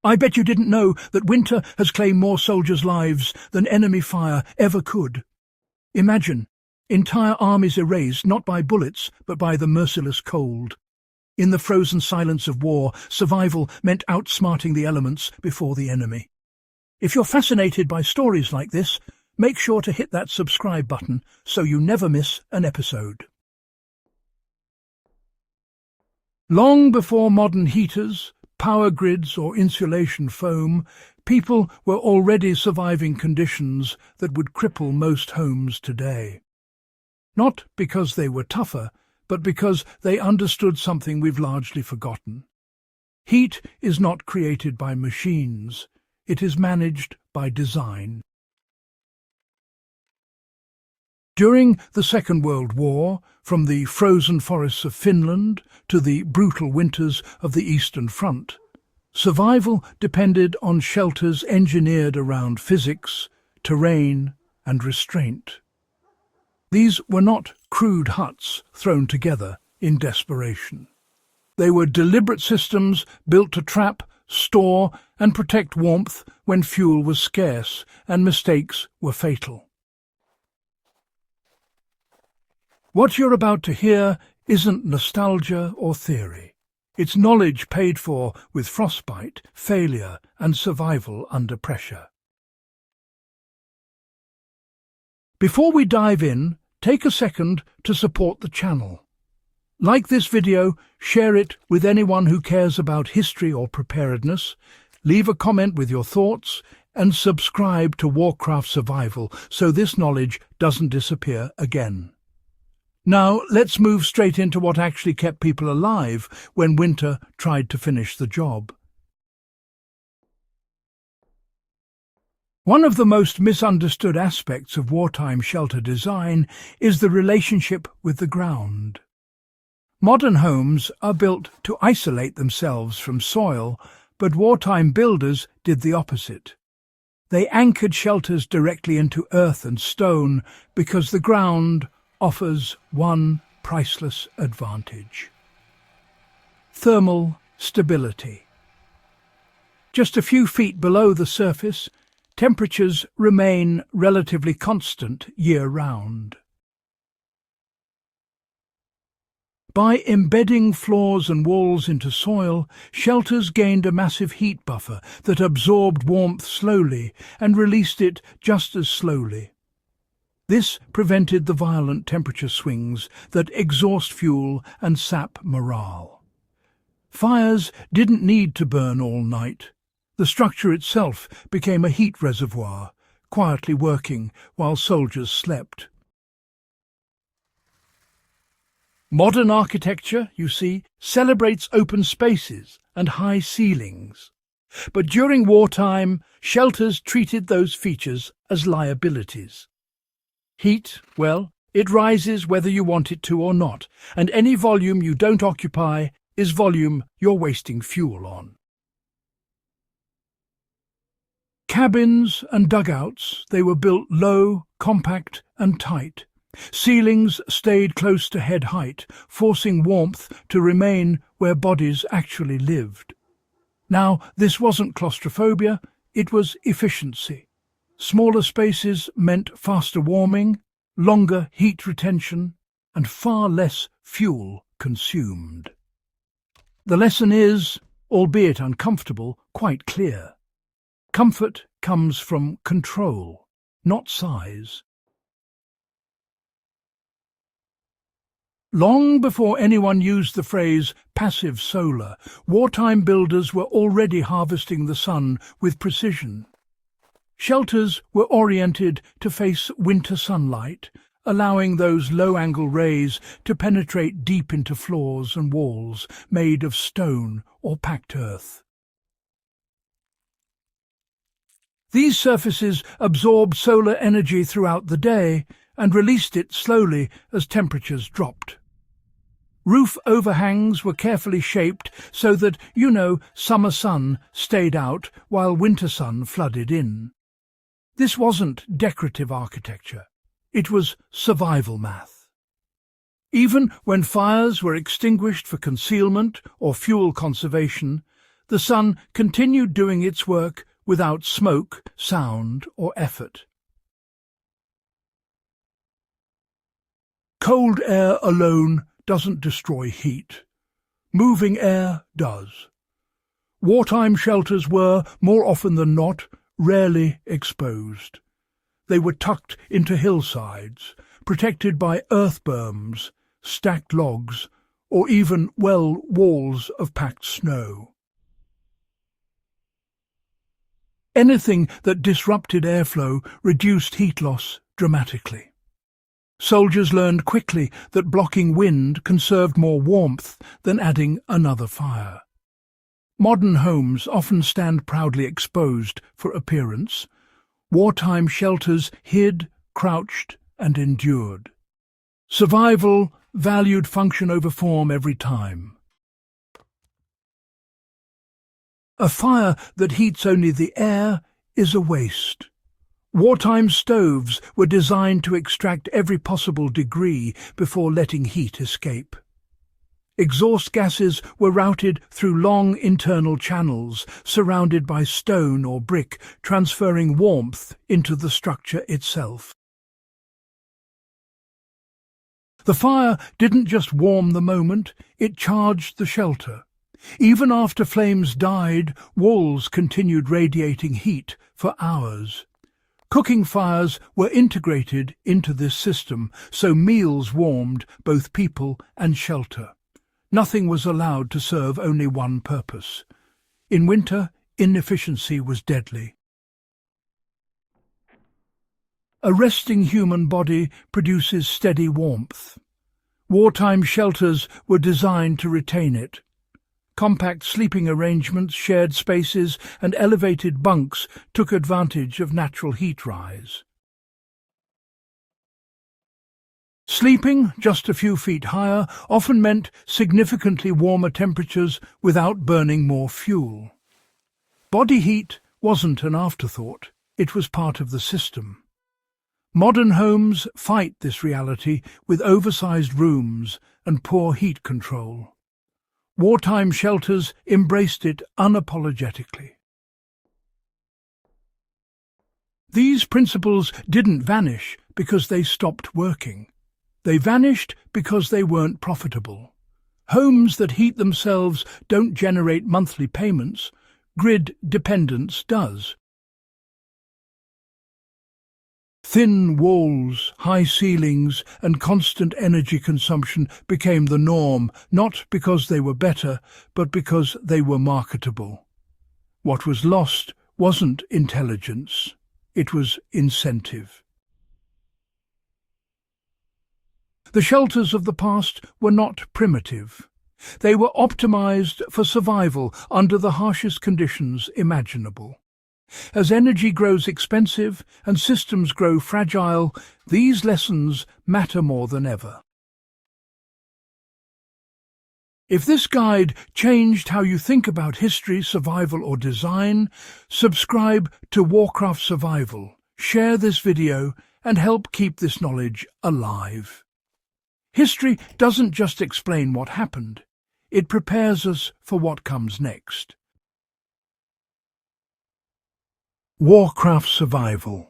I bet you didn't know that winter has claimed more soldiers' lives than enemy fire ever could. Imagine, entire armies erased not by bullets but by the merciless cold. In the frozen silence of war, survival meant outsmarting the elements before the enemy. If you're fascinated by stories like this, make sure to hit that subscribe button so you never miss an episode. Long before modern heaters, power grids or insulation foam, people were already surviving conditions that would cripple most homes today. Not because they were tougher, but because they understood something we've largely forgotten. Heat is not created by machines, it is managed by design. During the Second World War, from the frozen forests of Finland to the brutal winters of the Eastern Front, survival depended on shelters engineered around physics, terrain, and restraint. These were not crude huts thrown together in desperation. They were deliberate systems built to trap, store, and protect warmth when fuel was scarce and mistakes were fatal. What you're about to hear isn't nostalgia or theory. It's knowledge paid for with frostbite, failure, and survival under pressure. Before we dive in, take a second to support the channel. Like this video, share it with anyone who cares about history or preparedness, leave a comment with your thoughts, and subscribe to Warcraft Survival so this knowledge doesn't disappear again. Now, let's move straight into what actually kept people alive when winter tried to finish the job. One of the most misunderstood aspects of wartime shelter design is the relationship with the ground. Modern homes are built to isolate themselves from soil, but wartime builders did the opposite. They anchored shelters directly into earth and stone because the ground offers one priceless advantage: thermal stability. Just a few feet below the surface, temperatures remain relatively constant year-round. By embedding floors and walls into soil, shelters gained a massive heat buffer that absorbed warmth slowly and released it just as slowly. This prevented the violent temperature swings that exhaust fuel and sap morale. Fires didn't need to burn all night. The structure itself became a heat reservoir, quietly working while soldiers slept. Modern architecture, you see, celebrates open spaces and high ceilings. But during wartime, shelters treated those features as liabilities. Heat, well, it rises whether you want it to or not, and any volume you don't occupy is volume you're wasting fuel on. Cabins and dugouts, they were built low, compact and tight. Ceilings stayed close to head height, forcing warmth to remain where bodies actually lived. Now, this wasn't claustrophobia, it was efficiency. Smaller spaces meant faster warming, longer heat retention, and far less fuel consumed. The lesson is, albeit uncomfortable, quite clear. Comfort comes from control, not size. Long before anyone used the phrase passive solar, wartime builders were already harvesting the sun with precision. Shelters were oriented to face winter sunlight, allowing those low-angle rays to penetrate deep into floors and walls made of stone or packed earth. These surfaces absorbed solar energy throughout the day and released it slowly as temperatures dropped. Roof overhangs were carefully shaped so that, summer sun stayed out while winter sun flooded in. This wasn't decorative architecture, it was survival math. Even when fires were extinguished for concealment or fuel conservation, The sun continued doing its work without smoke, sound, or effort. Cold air alone doesn't destroy heat. Moving air does. Wartime shelters were, more often than not, rarely exposed. They were tucked into hillsides, protected by earth berms, stacked logs, or even, walls of packed snow. Anything that disrupted airflow reduced heat loss dramatically. Soldiers learned quickly that blocking wind conserved more warmth than adding another fire. Modern homes often stand proudly exposed for appearance. Wartime shelters hid, crouched, and endured. Survival valued function over form every time. A fire that heats only the air is a waste. Wartime stoves were designed to extract every possible degree before letting heat escape. Exhaust gases were routed through long internal channels surrounded by stone or brick, transferring warmth into the structure itself. The fire didn't just warm the moment, it charged the shelter. Even after flames died, walls continued radiating heat for hours. Cooking fires were integrated into this system, so meals warmed both people and shelter. Nothing was allowed to serve only one purpose. In winter, inefficiency was deadly. A resting human body produces steady warmth. Wartime shelters were designed to retain it. Compact sleeping arrangements, shared spaces, and elevated bunks took advantage of natural heat rise. Sleeping just a few feet higher often meant significantly warmer temperatures without burning more fuel. Body heat wasn't an afterthought, it was part of the system. Modern homes fight this reality with oversized rooms and poor heat control. Wartime shelters embraced it unapologetically. These principles didn't vanish because they stopped working. They vanished because they weren't profitable. Homes that heat themselves don't generate monthly payments. Grid dependence does. Thin walls, high ceilings, and constant energy consumption became the norm, not because they were better, but because they were marketable. What was lost wasn't intelligence, it was incentive. The shelters of the past were not primitive. They were optimized for survival under the harshest conditions imaginable. As energy grows expensive and systems grow fragile, these lessons matter more than ever. If this guide changed how you think about history, survival, or design, subscribe to Warcraft Survival, share this video, and help keep this knowledge alive. History doesn't just explain what happened, it prepares us for what comes next. Warcraft Survival.